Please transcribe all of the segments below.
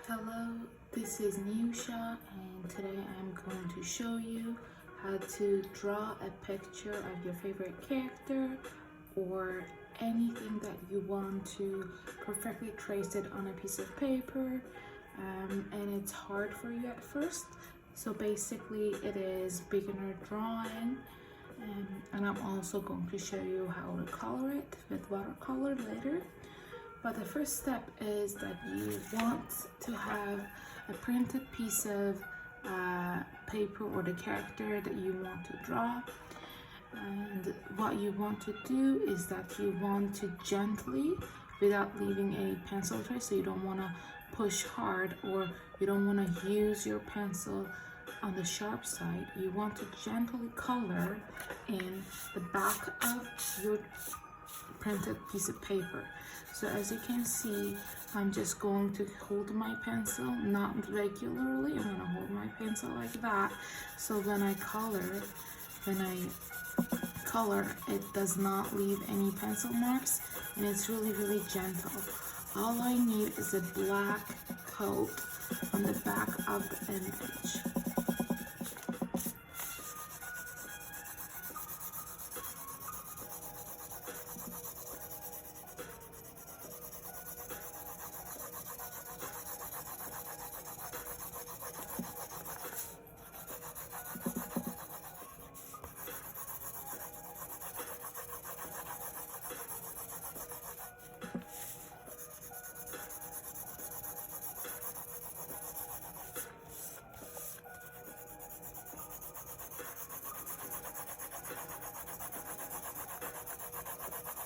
Hello, this is Nusha, and today I'm going to show you how to draw a picture of your favorite character or anything that you want to perfectly trace it on a piece of paper, and it's hard for you at first. So basically it is beginner drawing, and I'm also going to show you how to color it with watercolor later. But the first step is that you want to have a printed piece of paper or the character that you want to draw. And what you want to do is that you want to gently, without leaving any pencil trace, so you don't want to push hard or you don't want to use your pencil on the sharp side. You want to gently color in the back of your printed piece of paper. So as you can see, I'm just going to hold my pencil, not regularly. I'm going to hold my pencil like that. So when I color, it does not leave any pencil marks, and it's really gentle. All I need is a black coat on the back of the image.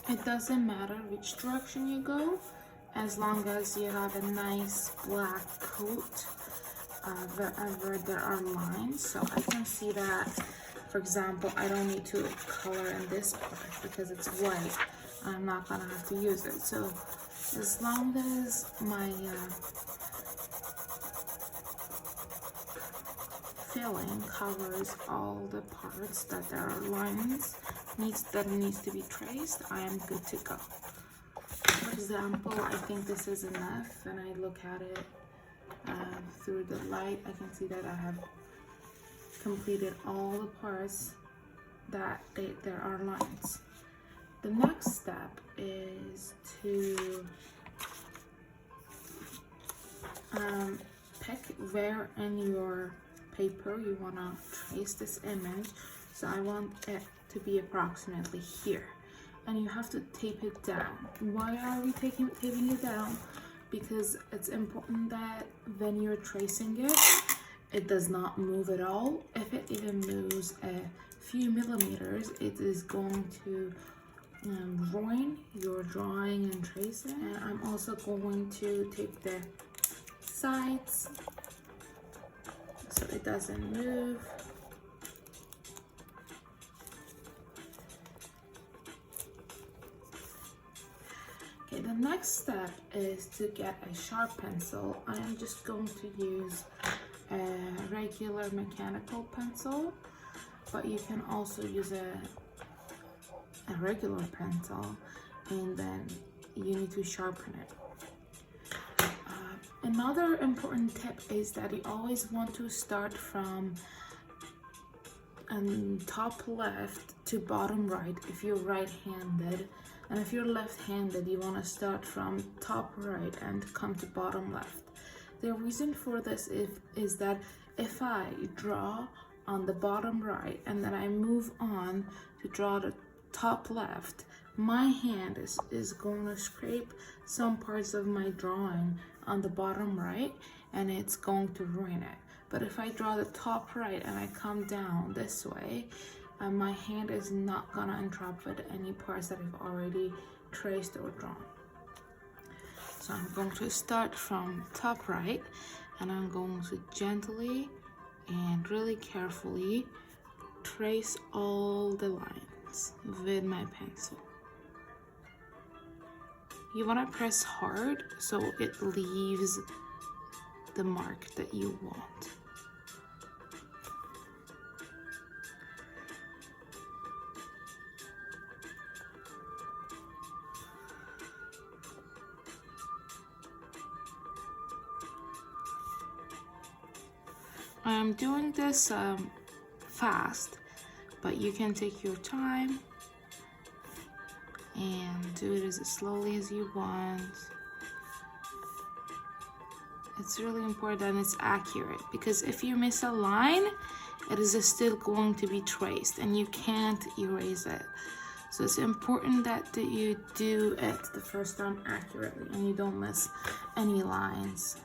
It doesn't matter which direction you go, as long as you have a nice black coat wherever there are lines. So I can see that, for example, I don't need to color in this part because it's white. I'm not gonna have to use it. So as long as my filling covers all the parts that there are lines that needs to be traced, I am good to go. For example, I think this is enough. When I look at it through the light, I can see that I have completed all the parts that there are lines. The next step is to pick where in your paper you want to trace this image. So I want it to be approximately here, and you have to tape it down. Why are we taping it down? Because it's important that when you're tracing it, it does not move at all. If it even moves a few millimeters, it is going to ruin your drawing and tracing. And I'm also going to tape the sides so it doesn't move. Okay, the next step is to get a sharp pencil. I am just going to use a regular mechanical pencil, but you can also use a regular pencil, and then you need to sharpen it. Another important tip is that you always want to start from top left to bottom right if you're right-handed, and if you're left-handed you want to start from top right and come to bottom left. The reason for this is that if I draw on the bottom right and then I move on to draw the top left, my hand is going to scrape some parts of my drawing on the bottom right, and it's going to ruin it. But if I draw the top right and I come down this way, my hand is not gonna interrupt with any parts that I've already traced or drawn. So I'm going to start from top right, and I'm going to gently and really carefully trace all the lines with my pencil. You want to press hard so it leaves the mark that you want. I'm doing this fast, but you can take your time and do it as slowly as you want. It's really important that it's accurate, because if you miss a line, it is still going to be traced and you can't erase it. So it's important that you do it the first time accurately and you don't miss any lines.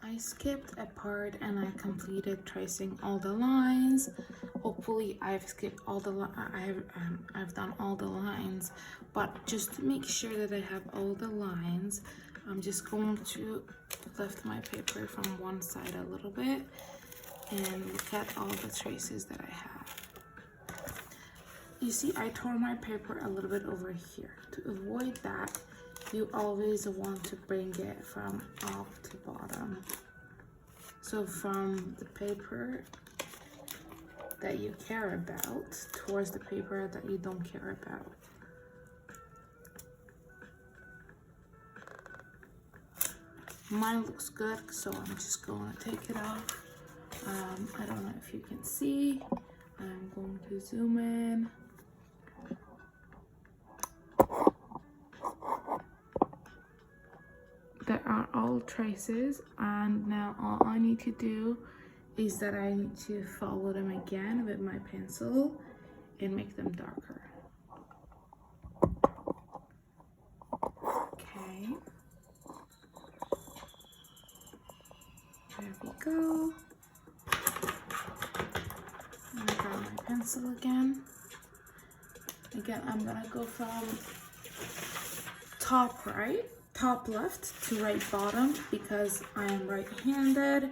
I skipped a part and I completed tracing all the lines. Hopefully I've skipped all the I've done all the lines, but just to make sure that I have all the lines, I'm just going to lift my paper from one side a little bit and look at all the traces that I have. You see, I tore my paper a little bit over here. To avoid that, you always want to bring it from top to bottom. So from the paper that you care about towards the paper that you don't care about. Mine looks good, so I'm just going to take it off. I don't know if you can see. I'm going to zoom in. There are all traces, and now all I need to do is that I need to follow them again with my pencil and make them darker. Okay. There we go. And I grab my pencil again. Again, I'm gonna go from top right, top left to right bottom because I am right-handed,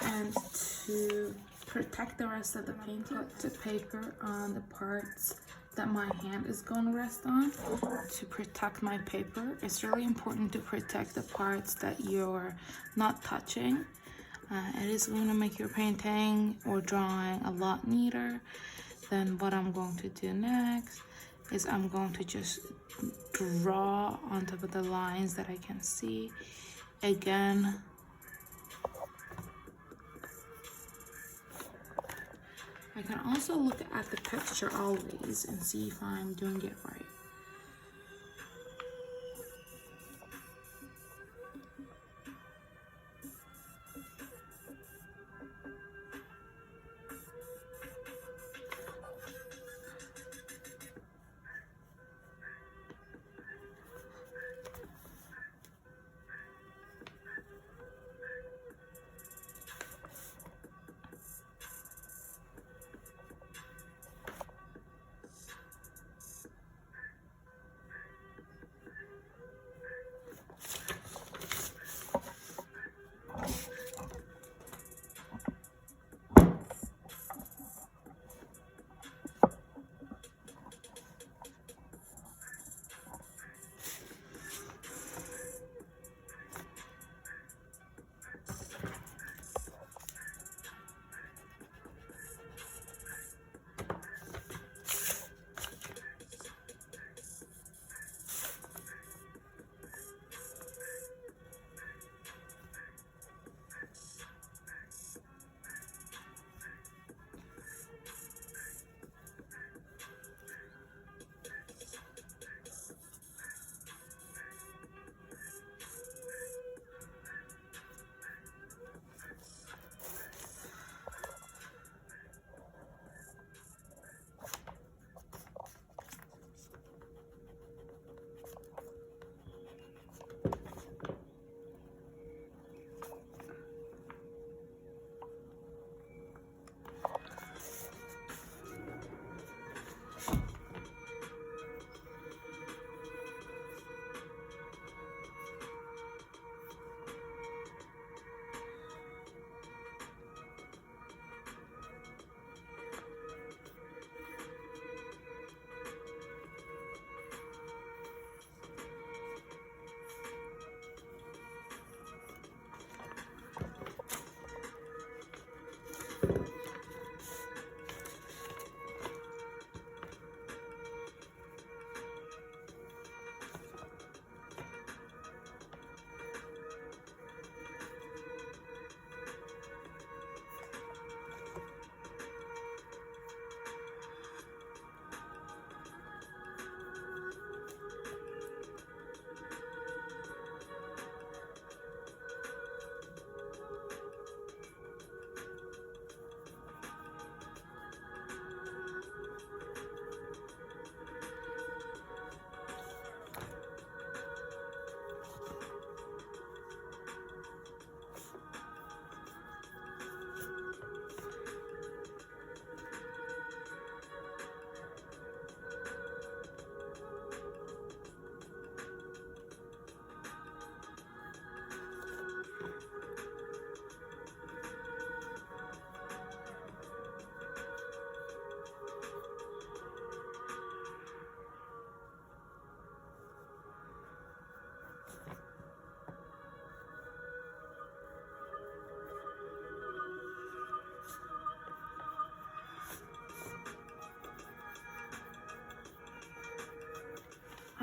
and to protect the rest of the paint, put the paper on the parts that my hand is going to rest on to protect my paper. It's really important to protect the parts that you're not touching. It is going to make your painting or drawing a lot neater. Then what I'm going to do next is I'm going to just draw on top of the lines that I can see. Again, I can also look at the picture always and see if I'm doing it right.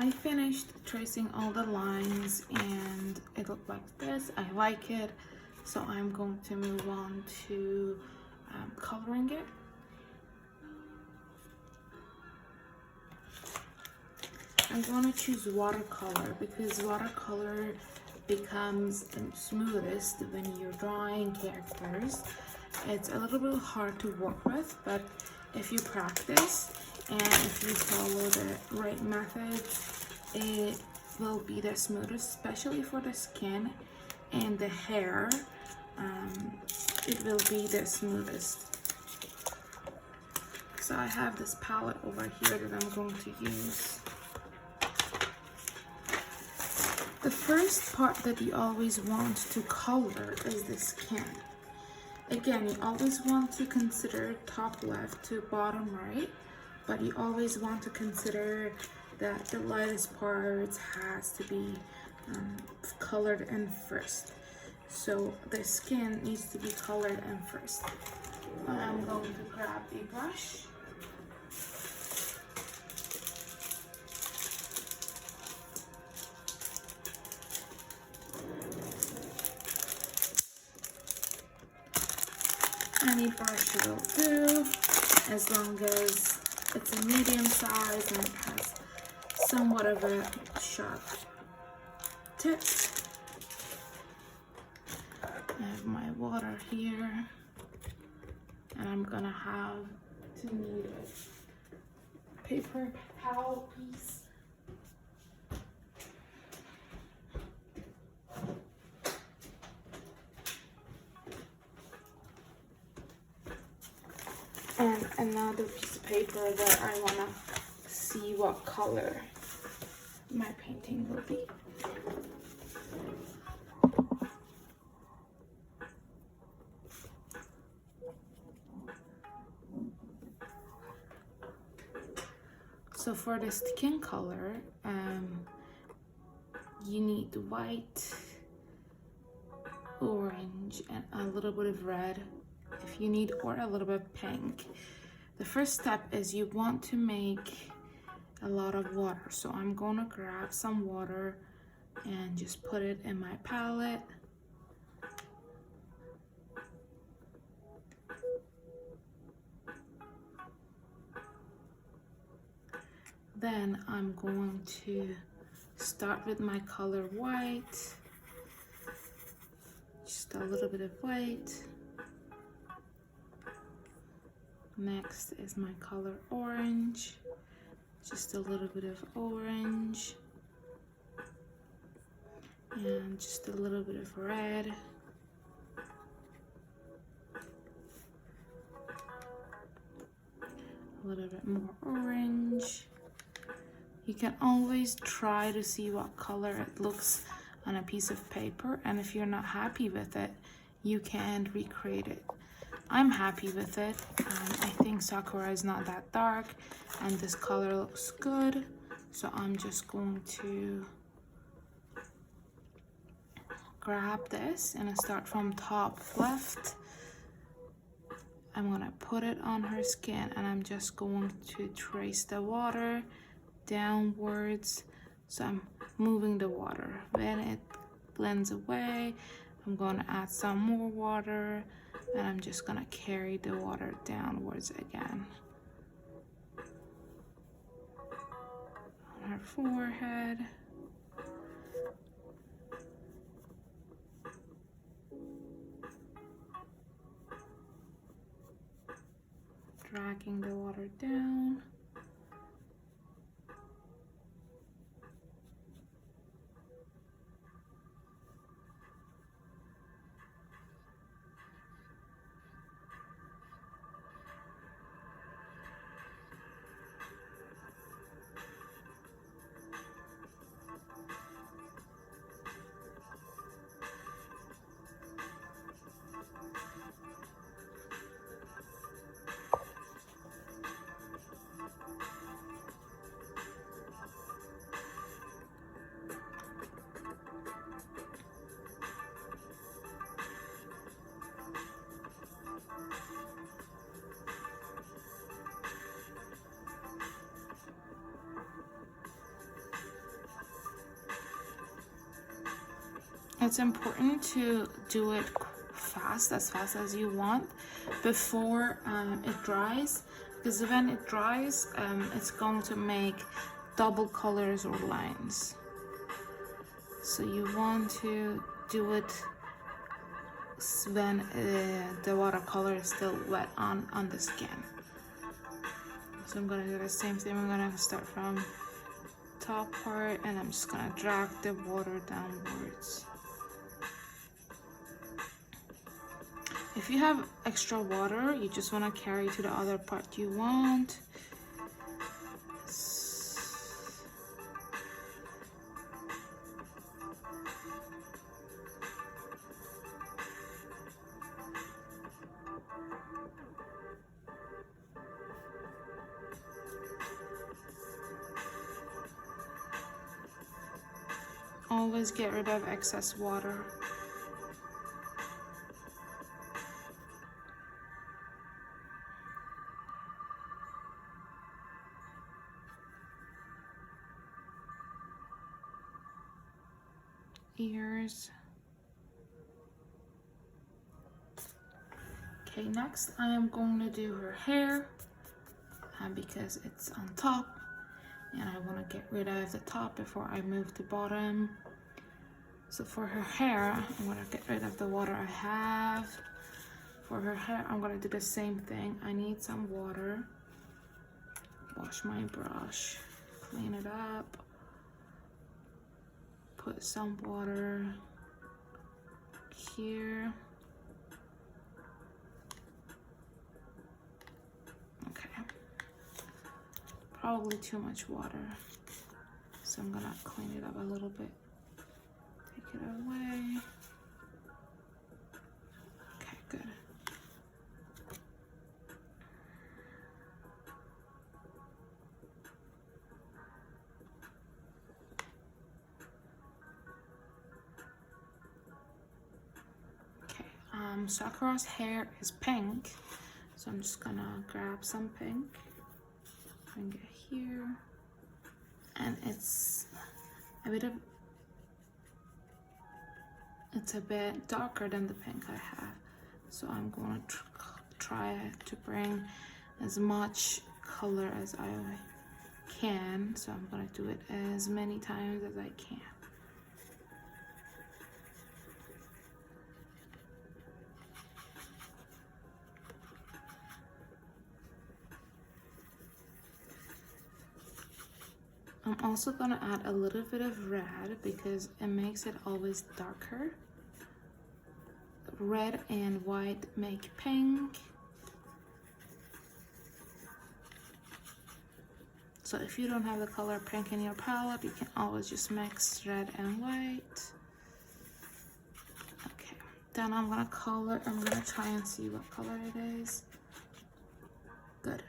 I finished tracing all the lines and it looked like this. I like it, so I'm going to move on to coloring it. I'm going to choose watercolor because watercolor becomes the smoothest when you're drawing characters. It's a little bit hard to work with, but if you practice and if you follow the right methods, it will be the smoothest, especially for the skin and the hair. It will be the smoothest. So I have this palette over here that I'm going to use. The first part that you always want to color is the skin. Again, you always want to consider top left to bottom right, but you always want to consider that the lightest part has to be colored in first. So the skin needs to be colored in first. I'm going to grab a brush. Any brush will do, as long as it's a medium size and it has somewhat of a sharp tip. I have my water here, and I'm gonna have to need a paper towel piece. And another piece of paper that I wanna see what color my painting will be. So for the skin color, you need white, orange, and a little bit of red if you need, or a little bit of pink. The first step is you want to make a lot of water. So I'm gonna grab some water and just put it in my palette. Then I'm going to start with my color white. Just a little bit of white. Next is my color orange. Just a little bit of orange. And just a little bit of red. A little bit more orange. You can always try to see what color it looks on a piece of paper, and if you're not happy with it, you can recreate it. I'm happy with it. I think Sakura is not that dark, and this color looks good, so I'm just going to grab this and I start from top left. I'm gonna put it on her skin, and I'm just going to trace the water downwards. So I'm moving the water. When it blends away, I'm gonna add some more water, and I'm just gonna carry the water downwards again. On her forehead. Dragging the water down. It's important to do it fast as you want, before it dries, because when it dries, it's going to make double colors or lines. So you want to do it when the watercolor is still wet on the skin. So I'm gonna do the same thing. I'm gonna start from top part, and I'm just gonna drag the water downwards. If you have extra water, you just want to carry to the other part you want. Always get rid of excess water. Ears. Okay, next I am going to do her hair, because it's on top, and I want to get rid of the top before I move the bottom. So for her hair, I'm going to get rid of the water I have. For her hair, I'm going to do the same thing. I need some water. Wash my brush, clean it up, put some water here. Okay, probably too much water, so I'm gonna clean it up a little bit. Take it away. Okay, good. Sakura's hair is pink, so I'm just gonna grab some pink, bring it here, and it's a bit darker than the pink I have, so I'm gonna try to bring as much color as I can. So I'm gonna do it as many times as I can. I'm also gonna add a little bit of red because it makes it always darker. Red and white make pink. So if you don't have the color pink in your palette, you can always just mix red and white. Okay, then I'm gonna try and see what color it is. Good.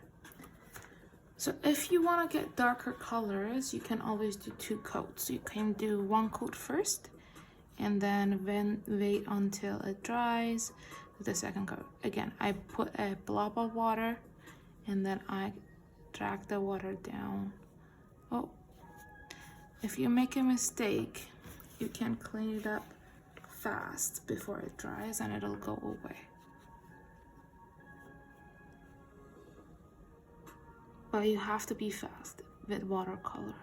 So if you want to get darker colors, you can always do 2 coats. You can do 1 coat first, and then wait until it dries with the 2nd coat. Again, I put a blob of water, and then I drag the water down. Oh, if you make a mistake, you can clean it up fast before it dries, and it'll go away. But you have to be fast with watercolor.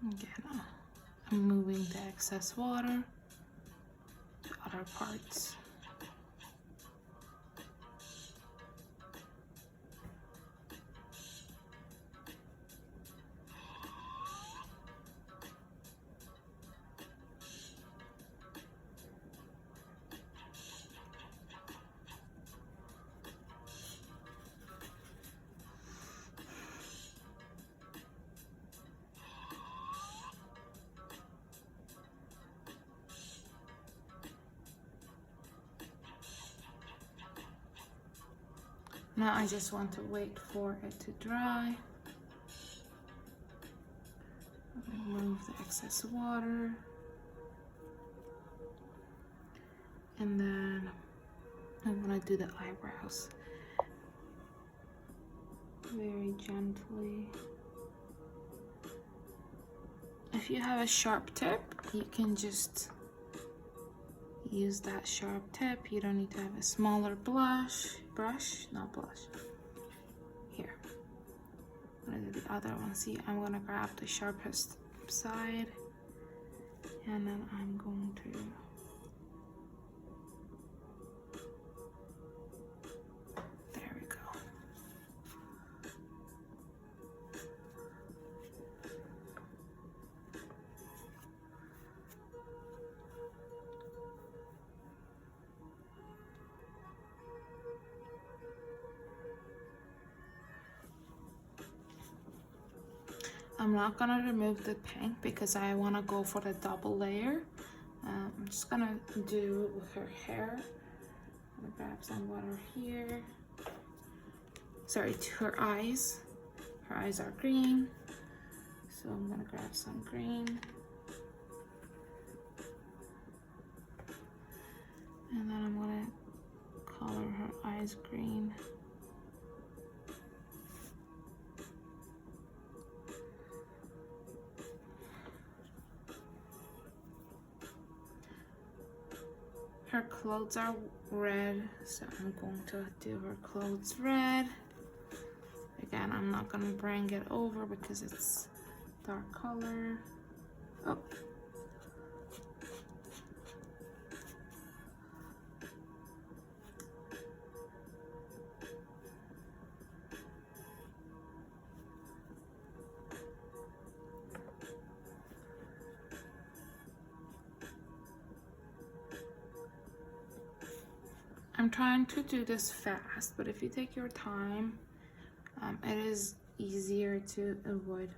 Again, I'm moving the excess water to other parts. Now I just want to wait for it to dry. Remove the excess water. And then I want to do the eyebrows very gently. If you have a sharp tip, you can just use that sharp tip. You don't need to have a smaller brush, not blush. Here, I'm gonna do the other one. See, I'm gonna grab the sharpest side, and then I'm going to I'm not gonna remove the pink because I wanna go for the double layer. I'm just gonna do with her hair. I'm gonna grab some water here. Sorry, to her eyes. Her eyes are green. So I'm gonna grab some green. And then I'm gonna color her eyes green. Her clothes are red, so I'm going to do her clothes red. Again, I'm not gonna bring it over because it's dark color. Oh. I'm trying to do this fast, but if you take your time, it is easier to avoid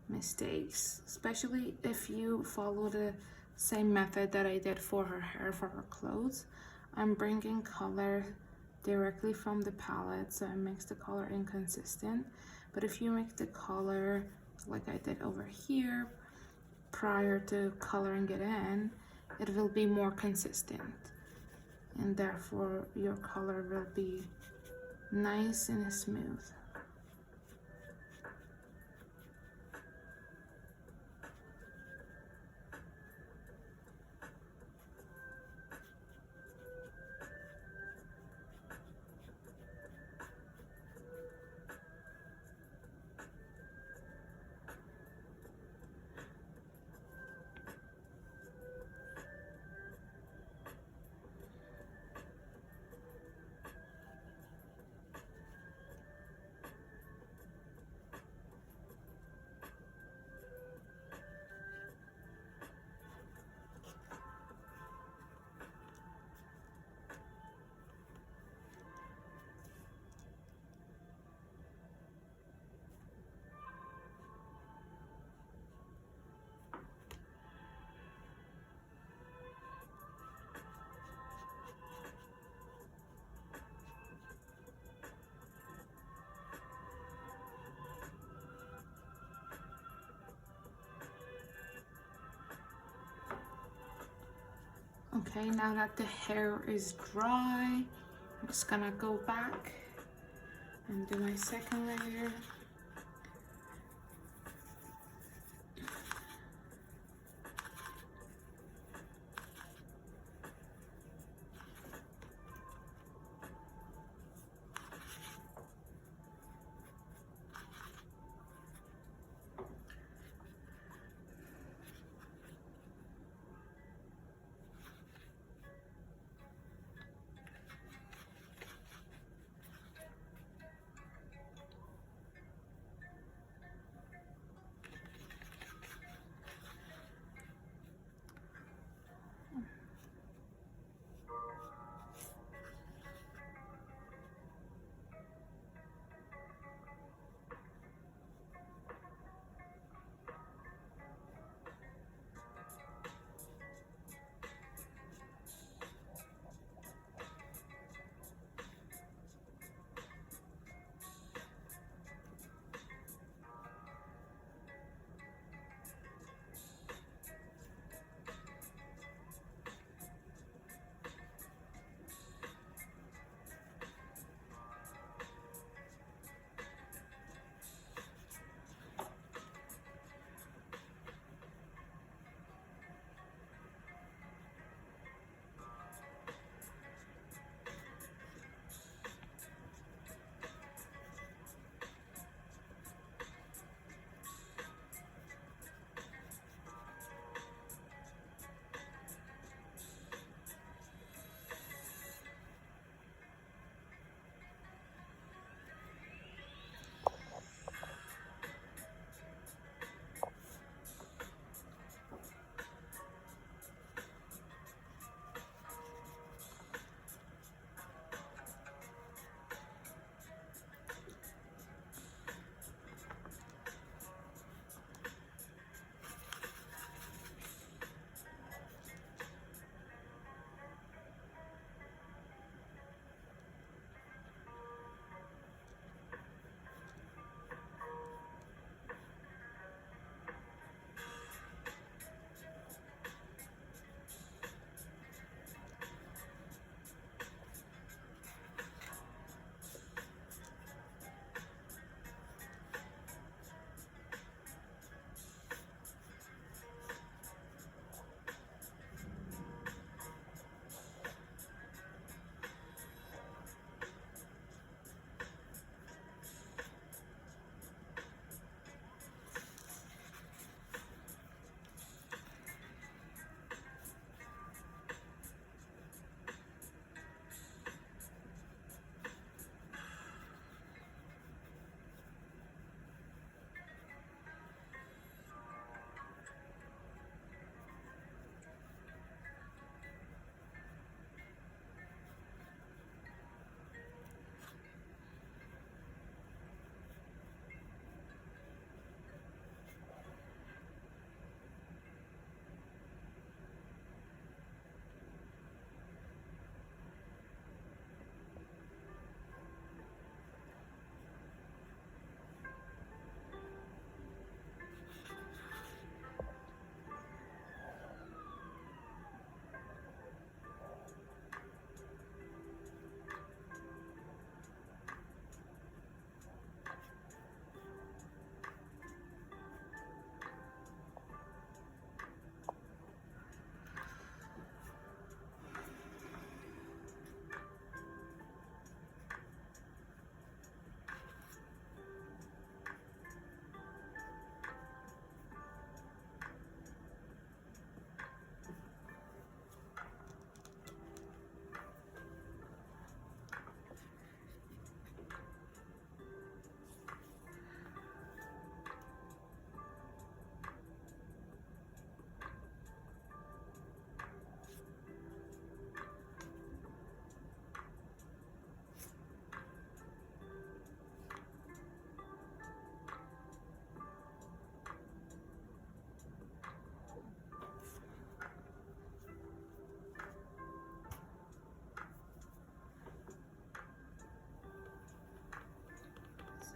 mistakes, especially if you follow the same method that I did for her hair, for her clothes. I'm bringing color directly from the palette, so I mix the color inconsistent. But if you make the color like I did over here prior to coloring it in, it will be more consistent, and therefore your color will be nice and smooth. Okay, now that the hair is dry, I'm just gonna go back and do my second layer.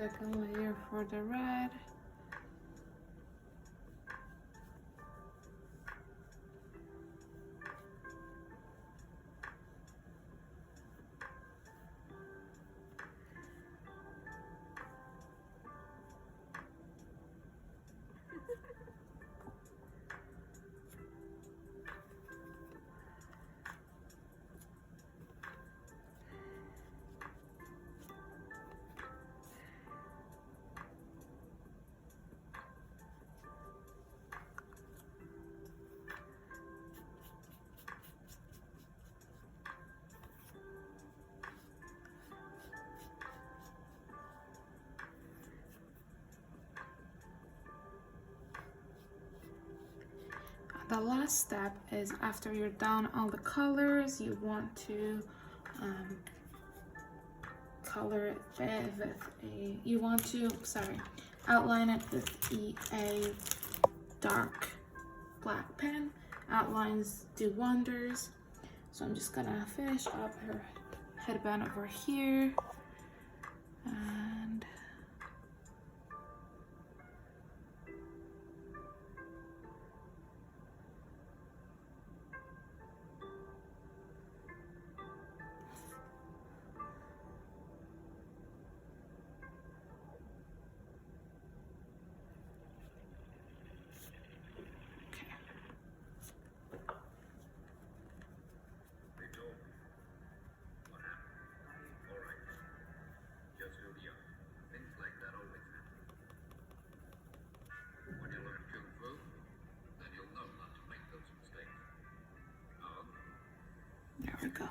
second layer for the red. The last step is after you're done all the colors, you want to color it with outline it with a dark black pen. Outlines do wonders. So I'm just gonna finish up her headband over here. And there we go.